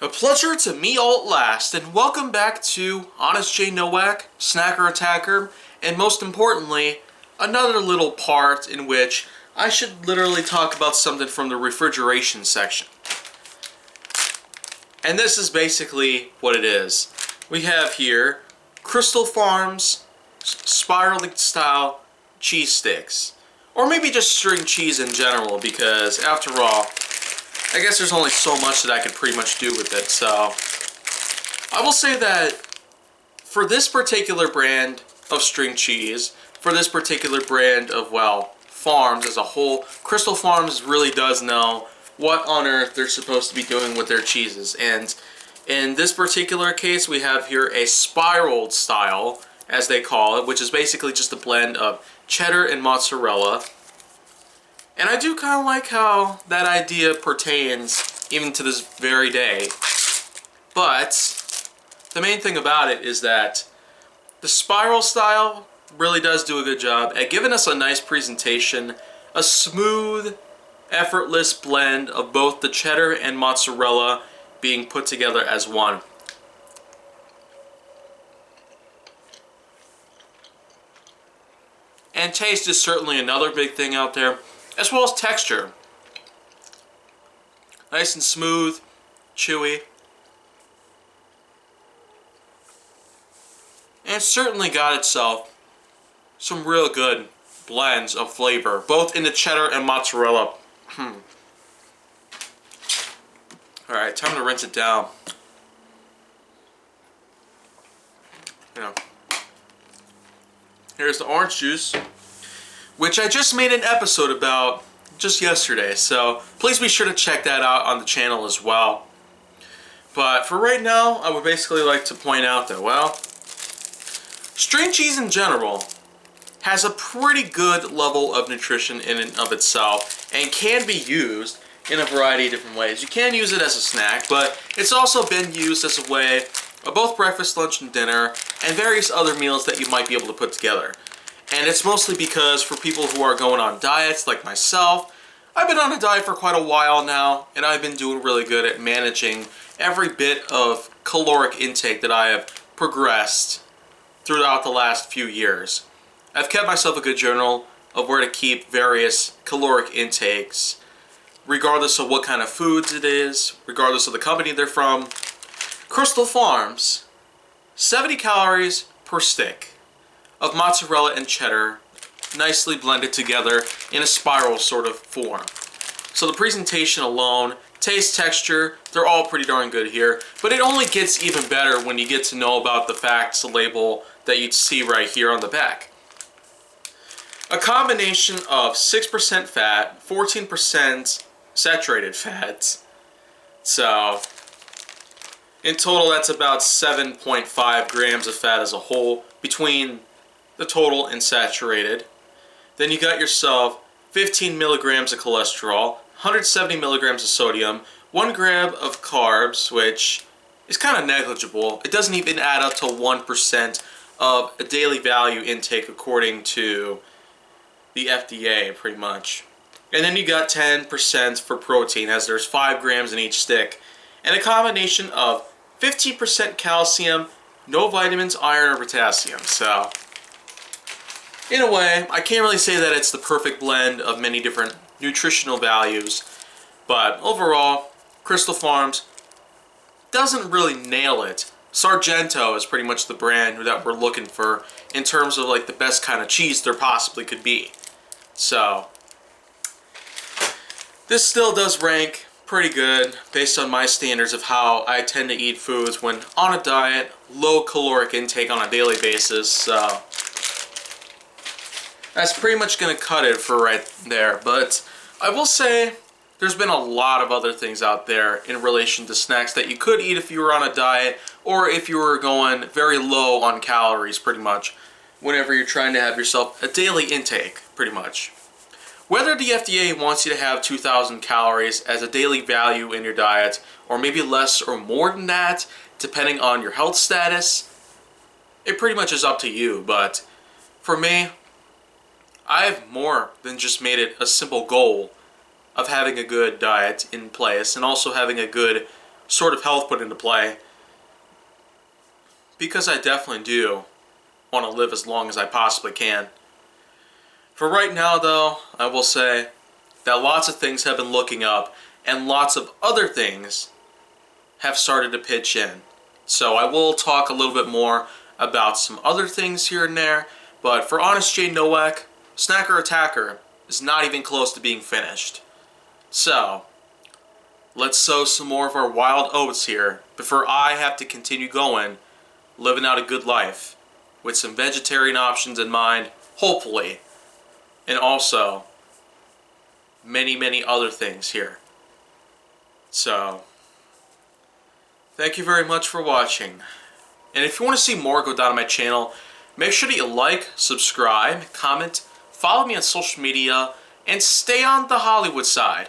A pleasure to meet all at last, and welcome back to Honest J Nowak, Snacker Attacker, and most importantly, another little part in which I should literally talk about something from the refrigeration section. And this is basically what it is. We have here Crystal Farms spiral style cheese sticks. Or maybe just string cheese in general, because after all, I guess there's only so much that I could pretty much do with it. So I will say that for this particular brand of string cheese, for this particular brand of, well, farms as a whole, Crystal Farms really does know what on earth they're supposed to be doing with their cheeses. And in this particular case, we have here a spiraled style, as they call it, which is basically just a blend of cheddar and mozzarella. And I do kind of like how that idea pertains even to this very day. But the main thing about it is that the spiral style really does do a good job at giving us a nice presentation, a smooth, effortless blend of both the cheddar and mozzarella being put together as one. And taste is certainly another big thing out there, as well as texture. Nice and smooth, chewy. And it's certainly got itself some real good blends of flavor, both in the cheddar and mozzarella. Alright, time to rinse it down. Here's the orange juice, which I just made an episode about just yesterday, so please be sure to check that out on the channel as well. But for right now, I would basically like to point out that, well, string cheese in general has a pretty good level of nutrition in and of itself and can be used in a variety of different ways. You can use it as a snack, but it's also been used as a way of both breakfast, lunch, and dinner, and various other meals that you might be able to put together. And it's mostly because for people who are going on diets like myself, I've been on a diet for quite a while now, and I've been doing really good at managing every bit of caloric intake that I have progressed throughout the last few years. I've kept myself a good journal of where to keep various caloric intakes, regardless of what kind of foods it is, regardless of the company they're from. Crystal Farms, 70 calories per stick of mozzarella and cheddar, nicely blended together in a spiral sort of form. So the presentation alone, taste, texture, they're all pretty darn good here, but it only gets even better when you get to know about the facts label that you'd see right here on the back. A combination of 6% fat, 14% saturated fat. So in total, that's about 7.5 grams of fat as a whole between the total and saturated. Then you got yourself 15 milligrams of cholesterol, 170 milligrams of sodium, 1 gram of carbs, which is kind of negligible. It doesn't even add up to 1% of a daily value intake according to the FDA, pretty much. And then you got 10% for protein, as there's 5 grams in each stick, and a combination of 15% calcium, no vitamins, iron, or potassium. So, in a way, I can't really say that it's the perfect blend of many different nutritional values, but overall, Crystal Farms doesn't really nail it. Sargento is pretty much the brand that we're looking for in terms of like the best kind of cheese there possibly could be. So, this still does rank pretty good based on my standards of how I tend to eat foods when on a diet, low caloric intake on a daily basis. So that's pretty much going to cut it for right there. But I will say there's been a lot of other things out there in relation to snacks that you could eat if you were on a diet or if you were going very low on calories pretty much whenever you're trying to have yourself a daily intake pretty much. Whether the FDA wants you to have 2,000 calories as a daily value in your diet, or maybe less or more than that, depending on your health status, it pretty much is up to you. But for me, I've more than just made it a simple goal of having a good diet in place and also having a good sort of health put into play, because I definitely do want to live as long as I possibly can. For right now, though, I will say that lots of things have been looking up, and lots of other things have started to pitch in. So I will talk a little bit more about some other things here and there, but for Honest J Nowak, Snacker Attacker is not even close to being finished. So, let's sow some more of our wild oats here before I have to continue going, living out a good life, with some vegetarian options in mind, hopefully, and also many, many other things here. So, thank you very much for watching. And if you want to see more go down on my channel, make sure that you like, subscribe, comment, follow me on social media, and stay on the Hollywood side.